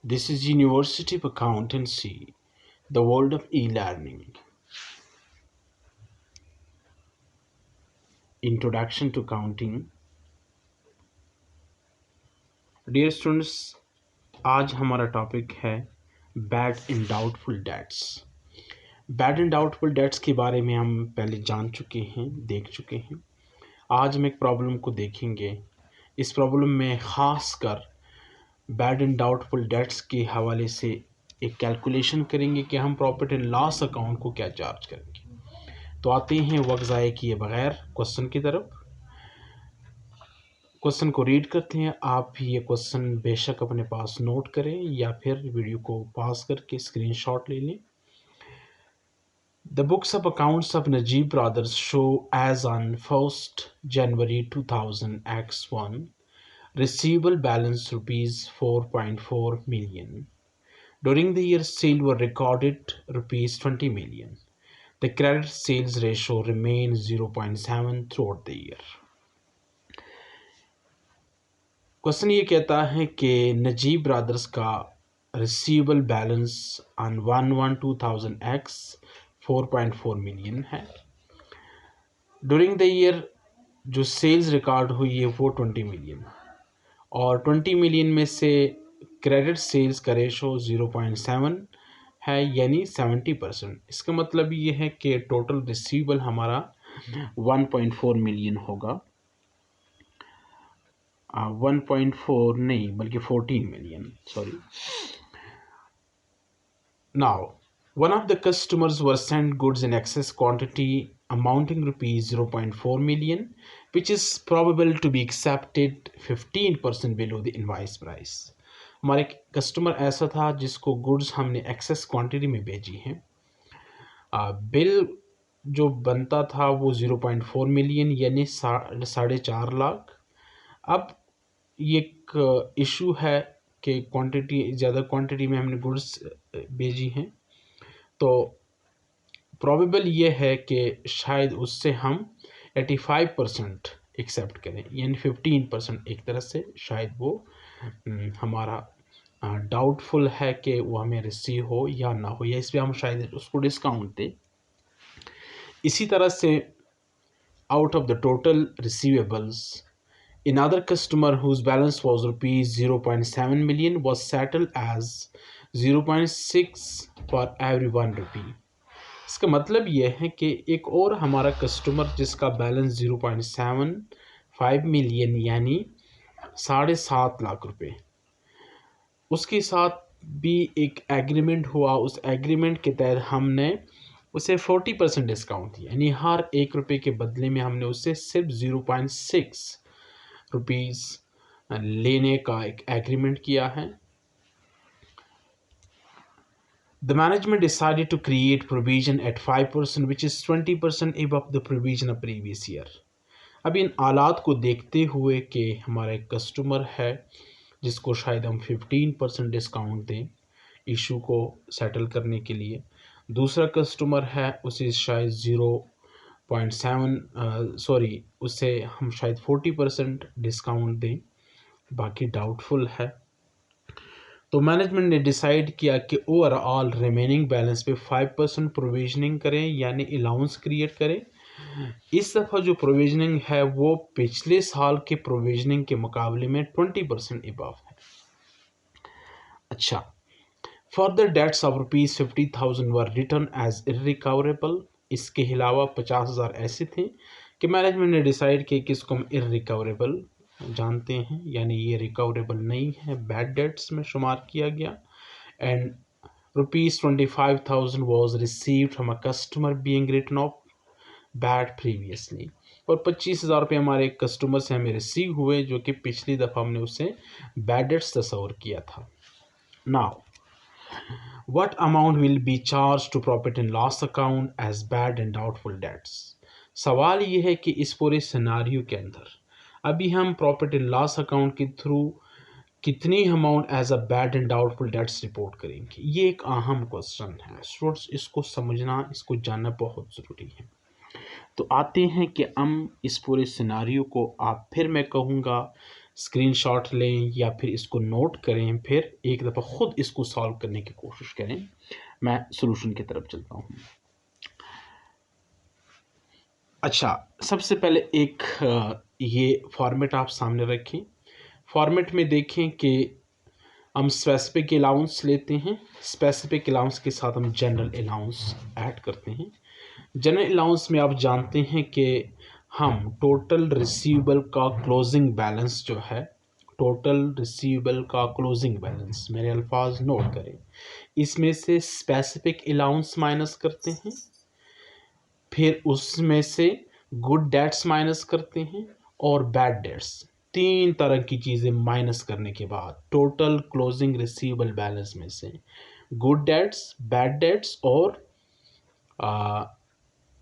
This is University of Accountancy, the world of e-learning. Introduction to Accounting. Dear students, आज हमारा topic है bad and doubtful dates. Bad and doubtful dates के बारे में हम पहले जान चुके हैं, देख चुके हैं। आज हम एक प्रॉब्लम को देखेंगे। इस प्रॉब्लम में ख़ासकर बैड एंड डाउटफुल डेट्स के हवाले से एक कैलकुलेशन करेंगे कि हम प्रॉफिट एंड लॉस अकाउंट को क्या चार्ज करेंगे। तो आते हैं वक्त ज़ाय किए बगैर क्वेश्चन की तरफ। क्वेश्चन को रीड करते हैं। आप भी ये क्वेश्चन बेशक अपने पास नोट करें या फिर वीडियो को पॉज करके स्क्रीनशॉट ले लें। The books of accounts of Najib Brothers show as on 1st January 2000 X1 receivable balance rupees 4.4 million. During the year, sales were recorded rupees 20 million. The credit sales ratio remained 0.7 throughout the year. Question ये कहता है कि Najeeb brothers का receivable balance on 1/1/2000 4.4 million है। During the year जो sales record हुई है वो 20 मिलियन, और 20 मिलियन में से क्रेडिट सेल्स का रेशो 0.7 है, यानी 70%। इसका मतलब ये है कि टोटल रिसीवेबल हमारा 1.4 मिलियन होगा। 1.4 नहीं बल्कि 14 million, sorry. Now, one of the customers were sent goods in excess quantity amounting rupees 0.4 million, which is probable to be accepted 15% below the invoice price. हमारे कस्टमर ऐसा था जिसको गुड्स हमने axis quantity में भेजी हैं। बिल जो बनता था वो 0.4 मिलियन यानी 4.5 लाख। अब ये एक इशू है कि क्वांटिटी ज़्यादा क्वांटिटी में हमने गुड्स भेजी हैं, तो प्रोबेबल ये है कि शायद उससे हम 85% एक्सेप्ट करें, यानी 15% एक तरह से शायद वो हमारा डाउटफुल है कि वो हमें रिसीव हो या ना हो, या इस पर हम शायद उसको डिस्काउंट दें। इसी तरह से out of the total receivables, another customer whose balance was rupees 0.7 million was settled as 0.6 for every 1 rupee. इसका मतलब यह है कि एक और हमारा कस्टमर जिसका बैलेंस 0.75 मिलियन यानी 7.5 लाख रुपए, उसके साथ भी एक एग्रीमेंट हुआ। उस एग्रीमेंट के तहत हमने उसे 40% डिस्काउंट दिया, यानी हर 1 रुपये के बदले में हमने उससे सिर्फ 0.6 रुपीज़ लेने का एक एग्रीमेंट किया है। The management decided to create provision at 5%, which is 20% above the provision of previous year. अब इन आलात को देखते हुए कि हमारा एक कस्टमर है जिसको शायद हम 15% डिस्काउंट दें इशू को सेटल करने के लिए, दूसरा कस्टमर है उसे शायद 0.7 उसे हम शायद 40% डिस्काउंट दें, बाकी डाउटफुल है। तो मैनेजमेंट ने डिसाइड किया कि ओवरऑल रिमेनिंग बैलेंस पे 5% प्रोविजनिंग करें, यानी अलाउंस क्रिएट करें। इस दफ़ा जो प्रोविजनिंग है वो पिछले साल के प्रोविजनिंग के मुकाबले में 20% अबव है। अच्छा, further debts of rupees 50,000 were written as irrecoverable. इसके अलावा 50,000 ऐसे थे कि मैनेजमेंट ने डिसाइड किया कि इसको हम इर्रिकवरेबल जानते हैं, यानी ये रिकवरेबल नहीं है, बैड डेट्स में शुमार किया गया। And rupees 25,000 was received from a customer being written off bad previously, और 25,000 रुपये हमारे एक कस्टमर से हमें रिसीव हुए जो कि पिछली दफ़ा हमने उससे बैड डेट्स तस्वर किया था। Now what amount will be charged to profit and loss account as bad and doubtful debts? सवाल ये है कि इस पूरे सिनारियो के अंदर अभी हम प्रॉफिट एंड लॉस अकाउंट के थ्रू कितनी amount as a bad and doubtful debts report करेंगे। ये एक अहम क्वेश्चन है स्टूडेंट्स, इसको समझना, इसको जानना बहुत ज़रूरी है। तो आते हैं कि हम इस पूरे सिनारियो को, आप फिर मैं कहूँगा स्क्रीनशॉट लें या फिर इसको नोट करें, फिर एक दफ़ा ख़ुद इसको सॉल्व करने की कोशिश करें। मैं सॉल्यूशन की तरफ चलता हूँ। अच्छा, सबसे पहले एक ये फॉर्मेट आप सामने रखें। फॉर्मेट में देखें कि हम स्पेसिफिक अलाउंस लेते हैं, स्पेसिफिक अलाउंस के साथ हम जनरल अलाउंस ऐड करते हैं। जनरल अलाउंस में आप जानते हैं कि हम टोटल रिसीवेबल का क्लोजिंग बैलेंस जो है, टोटल रिसीवेबल का क्लोजिंग बैलेंस, मेरे अल्फाज नोट करें, इसमें से स्पेसिफिक अलाउंस माइनस करते हैं, फिर उसमें से गुड डेट्स माइनस करते हैं और बैड डेट्स, तीन तरह की चीज़ें माइनस करने के बाद टोटल क्लोजिंग रिसीवेबल बैलेंस में से गुड डेट्स, बैड डेट्स और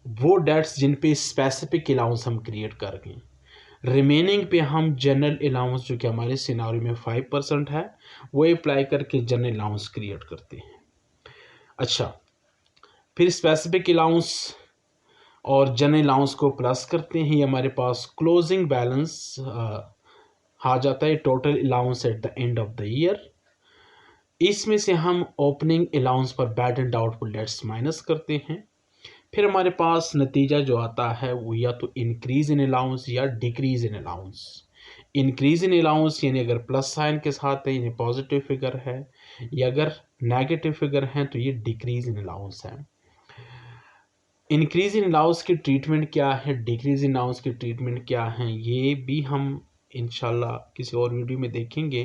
वो डेट्स जिन पे स्पेसिफिक अलाउंस हम क्रिएट कर गए, रिमेनिंग पे हम जनरल अलाउंस जो कि हमारे सिनारियो में 5% है वो अप्लाई करके जनरल अलाउंस क्रिएट करते हैं। अच्छा, फिर स्पेसिफिक अलाउंस और जनरल अलाउंस को प्लस करते हैं, हमारे पास क्लोजिंग बैलेंस आ जाता है, total allowance at the end of the year. इसमें से हम ओपनिंग अलाउंस पर bad and doubtful dates minus करते हैं। फिर हमारे पास नतीजा जो आता है वो या तो इंक्रीज इन अलाउंस या decrease in allowance. Increase in allowance यानी अगर प्लस साइन के साथ है यानी पॉजिटिव फिगर है, या अगर नेगेटिव फिगर है तो ये डिक्रीज इन अलाउंस है। इंक्रीज इन अलाउंस की ट्रीटमेंट क्या है, डिक्रीज इन अलाउंस की ट्रीटमेंट क्या है, ये भी हम इंशाल्लाह किसी और वीडियो में देखेंगे।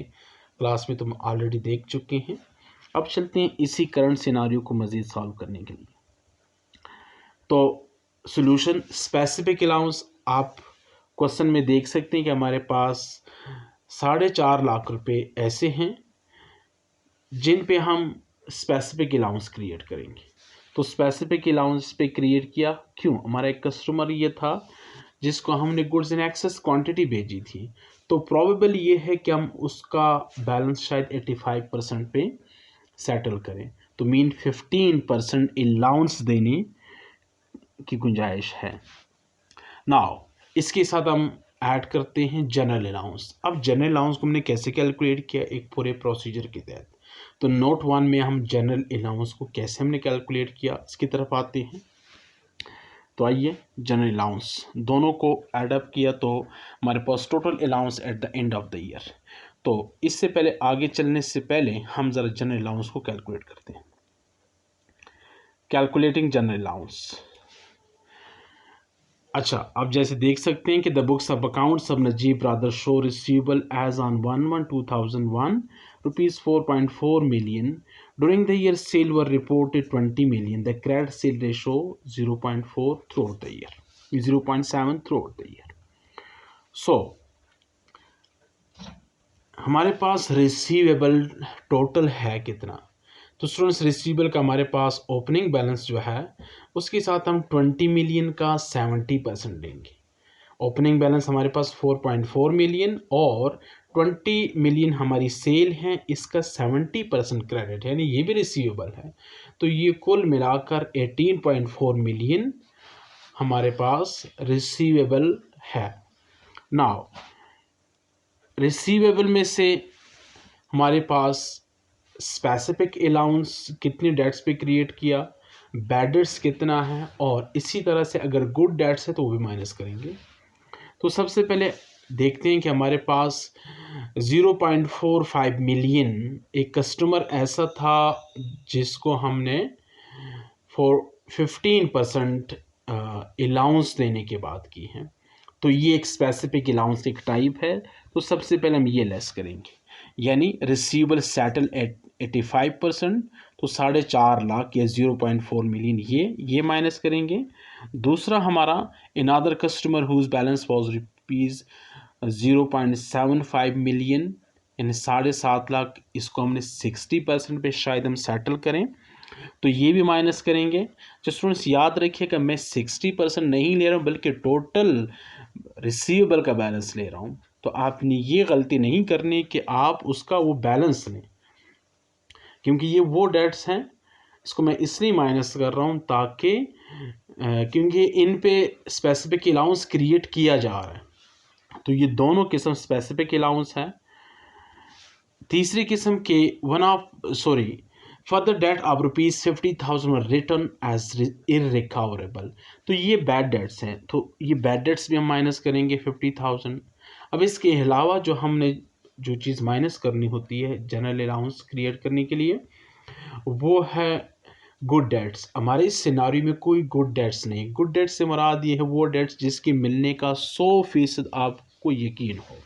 क्लास में तुम ऑलरेडी देख चुके हैं। अब चलते हैं इसी करंट सिनारियो को मज़ीद सॉल्व करने के लिए। तो सॉल्यूशन स्पेसिफिक अलाउंस, आप क्वेश्चन में देख सकते हैं कि हमारे पास 4.5 लाख रुपए ऐसे हैं जिन पे हम स्पेसिफिक अलाउंस क्रिएट करेंगे। तो स्पेसिफिक अलाउंस पे क्रिएट किया, क्यों? हमारा एक कस्टमर ये था जिसको हमने गुड्स इन एक्सेस क्वांटिटी भेजी थी, तो प्रोबेबल ये है कि हम उसका बैलेंस शायद 85% पे सेटल करें, तो मीन 15% अलाउंस देने की गुंजाइश है। नाउ इसके साथ हम ऐड करते हैं जनरल अलाउंस। अब जनरल अलाउंस को हमने कैसे कैलकुलेट किया, एक पूरे प्रोसीजर के तहत। तो नोट 1 में हम जनरल अलाउंस को कैसे हमने कैलकुलेट किया इसकी तरफ आते हैं। तो आइए, जनरल अलाउंस दोनों को ऐड अप किया तो हमारे पास total allowance at the end of the year. तो इससे पहले आगे चलने से पहले हम ज़रा जनरल अलाउंस को कैलकुलेट करते हैं। Calculating general allowance. अच्छा, आप जैसे देख सकते हैं कि the books of accounts of Najeeb brothers show receivable as on 1/1/2001 rupees 4.4 million. During the year, sale were reported 20 million. The credit sale ratio 0.4 throughout the year, 0.7 throughout the year. So हमारे पास receivable total है कितना? तो students, receivable का हमारे पास opening balance जो है उसके साथ हम 20 मिलियन का 70% लेंगे। ओपनिंग बैलेंस हमारे पास 4.4 मिलियन और 20 मिलियन हमारी सेल है, इसका 70% क्रेडिट यानी ये भी रिसीवेबल है, तो ये कुल मिलाकर 18.4 मिलियन हमारे पास रिसीवेबल है। नाउ रिसीवेबल में से हमारे पास स्पेसिफिक अलाउंस कितने डेट्स पे क्रिएट किया, बैड डेट्स कितना है, और इसी तरह से अगर गुड डेट्स है तो वो भी माइनस करेंगे। तो सबसे पहले देखते हैं कि हमारे पास 0.45 मिलियन एक कस्टमर ऐसा था जिसको हमने 15% अलाउंस देने के बाद की है, तो ये एक स्पेसिफिक अलाउंस एक टाइप है। तो सबसे पहले हम ये लेस करेंगे, यानी रिसीवेबल सेटल एट 85%, तो 4.5 लाख या 0.4 मिलियन ये माइनस करेंगे। दूसरा हमारा another customer whose balance was rupees 0.75 million यानी 7.5 लाख, इसको हमने 60% पे शायद हम सेटल करें, तो ये भी माइनस करेंगे। तो स्टूडेंट्स याद रखिएगा, मैं 60% नहीं ले रहा हूँ बल्कि टोटल रिसीवेबल का बैलेंस ले रहा हूँ। तो आपने ये गलती नहीं करनी कि आप उसका वो बैलेंस लें, क्योंकि ये वो डेट्स हैं, इसको मैं इसलिए माइनस कर रहा हूँ ताकि क्योंकि इन पे स्पेसिफिक अलाउंस क्रिएट किया जा रहा है, तो ये दोनों किस्म स्पेसिफिक अलाउंस है। तीसरी किस्म के for the debt of ₹50,000 written as irrecoverable, तो ये बैड डेट्स हैं, तो ये बैड डेट्स भी हम माइनस करेंगे 50,000। अब इसके अलावा जो चीज़ माइनस करनी होती है जनरल अलाउंस क्रिएट करने के लिए, वो है गुड डेट्स। हमारे इस सिनारियो में कोई गुड डेट्स नहीं। गुड डेट्स से मुराद ये है वो डेट्स जिसके मिलने का 100% आपको यकीन हो।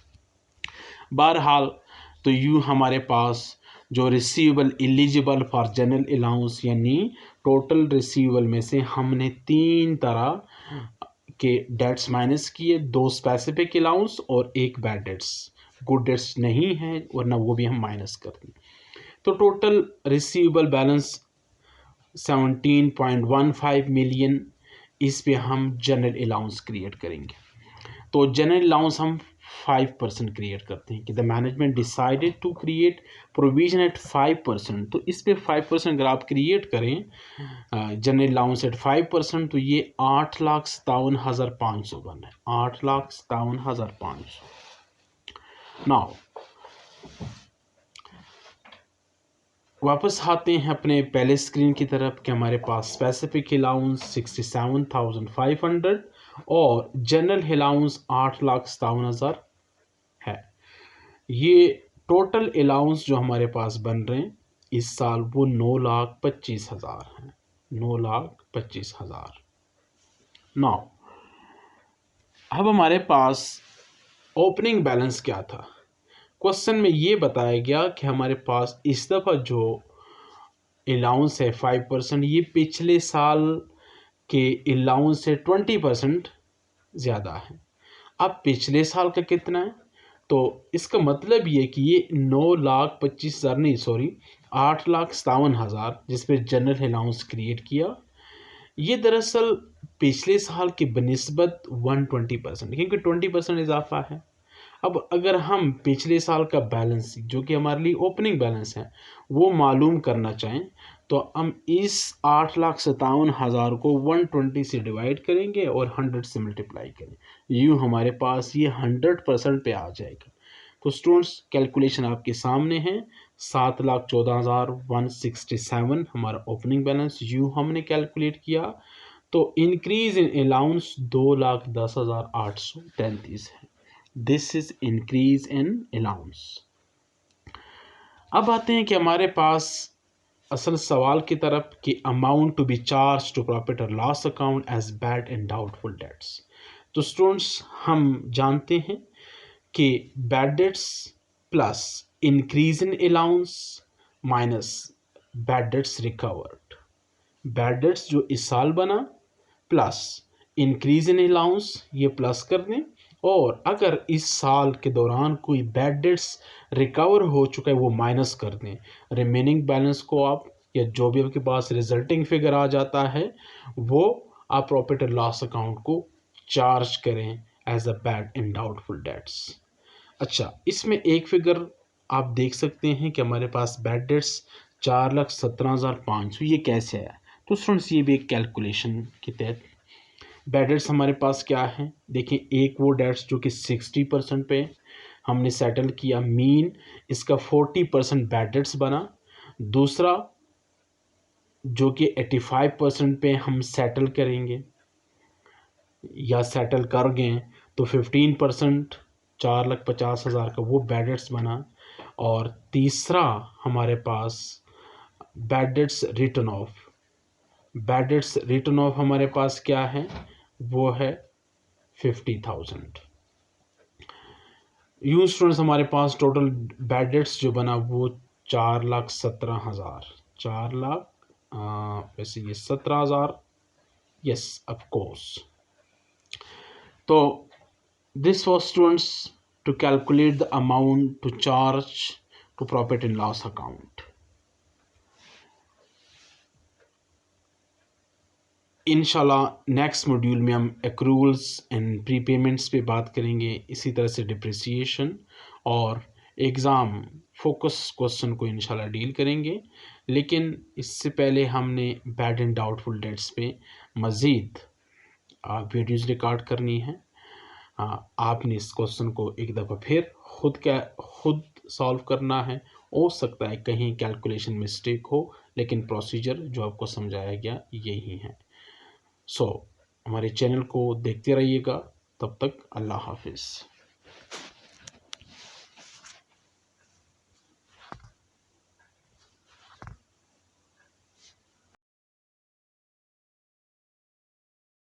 बहरहाल तो यूँ हमारे पास जो receivable eligible for general allowance यानी टोटल रिसीवेबल में से हमने 3 तरह के डेट्स माइनस किए, 2 स्पेसिफिक अलाउंस और 1 बैड डेट्स। गुड डेट्स नहीं है वरना वो भी हम माइनस कर दें। तो टोटल रिसीवेबल बैलेंस 17.15 मिलियन, इस पे हम जनरल अलाउंस क्रिएट करेंगे। तो जनरल अलाउंस हम 5% क्रिएट करते हैं कि the management decided to create provision at 5%। तो इस पे 5% अगर आप क्रिएट करें जनरल अलाउंस एट 5%, तो ये 8,57,500 बन है, 8,57,500। नाउ वापस आते हैं अपने पहले स्क्रीन की तरफ कि हमारे पास स्पेसिफिक अलाउंस 67,500 और जनरल अलाउंस 8,57,000 है। ये टोटल अलाउंस जो हमारे पास बन रहे हैं इस साल वो 9,25,000 हैं, 9,25,000। नाउ अब हमारे पास ओपनिंग बैलेंस क्या था। क्वेश्चन में ये बताया गया कि हमारे पास इस दफ़ा जो अलाउंस है 5%, ये पिछले साल के अलाउंस से 20% ज़्यादा है। अब पिछले साल का कितना है, तो इसका मतलब ये कि ये 9,25,000 नहीं, 8,57,000 जिस पे जनरल अलाउंस क्रिएट किया, ये दरअसल पिछले साल की बनिस्बत 120%, क्योंकि 20% इजाफा है। अब अगर हम पिछले साल का बैलेंस जो कि हमारे लिए ओपनिंग बैलेंस है वो मालूम करना चाहें, तो हम इस 8,57,000 को 120 से डिवाइड करेंगे और 100 से मल्टीप्लाई करें, यूँ हमारे पास ये 100% पे आ जाएगा। तो स्टूडेंट्स कैलकुलेशन आपके सामने है। 7,14,167 हमारा ओपनिंग बैलेंस यूँ हमने कैलकुलेट किया। तो इंक्रीज इन अलाउंस 2,10,833 है। This is increase in allowance. अब आते हैं कि हमारे पास असल सवाल की तरफ कि amount to be charge to profit और loss account as bad and doubtful debts. तो स्टूडेंट्स हम जानते हैं कि bad debts plus increase in allowance minus bad debts recovered. Bad debts जो इस साल बना प्लस इंक्रीज इन अलाउंस ये प्लस कर दें, और अगर इस साल के दौरान कोई बैड डेट्स रिकवर हो चुका है वो माइनस कर दें। रिमेनिंग बैलेंस को आप या जो भी आपके पास रिजल्टिंग फिगर आ जाता है वो आप प्रॉफिट एंड लॉस अकाउंट को चार्ज करें as a bad and doubtful debts. अच्छा, इसमें एक फिगर आप देख सकते हैं कि हमारे पास बैड डेट्स 4,17,500, ये कैसे है। तो स्टूडेंट्स ये भी एक कैलकुलेशन के तहत बैड डेट्स हमारे पास क्या है। देखिए, एक वो डेट्स जो कि 60% पे हमने सेटल किया, मीन इसका 40% बैड डेट्स बना। दूसरा जो कि 85% पे हम सेटल करेंगे या सेटल कर गए, तो 15% 4,50,000 का वो बैड डेट्स बना। और तीसरा हमारे पास bad debts written off. Bad debts written off हमारे पास क्या है, वो है 50,000। यूँ स्टूडेंट्स हमारे पास टोटल बैड डेट्स जो बना वो 4,17,000, 4,00,000 वैसे ये 17,000, यस ऑफ कोर्स। तो this was students to calculate the amount to charge to profit and loss account. इंशाल्लाह नेक्स्ट मॉड्यूल में हम एक्रूवल्स एंड प्रीपेमेंट्स पे बात करेंगे, इसी तरह से डिप्रिसिएशन और एग्ज़ाम फोकस क्वेश्चन को इंशाल्लाह डील करेंगे। लेकिन इससे पहले हमने बैड एंड डाउटफुल डेट्स पे मज़ीद वीडियोज़ रिकॉर्ड करनी है। हाँ, आपने इस क्वेश्चन को एक दफ़ा फिर खुद सॉल्व करना है। हो सकता है कहीं कैलकुलेशन मिस्टेक हो, लेकिन प्रोसीजर जो आपको समझाया गया यही है। सो हमारे चैनल को देखते रहिएगा। तब तक अल्लाह हाफिज़।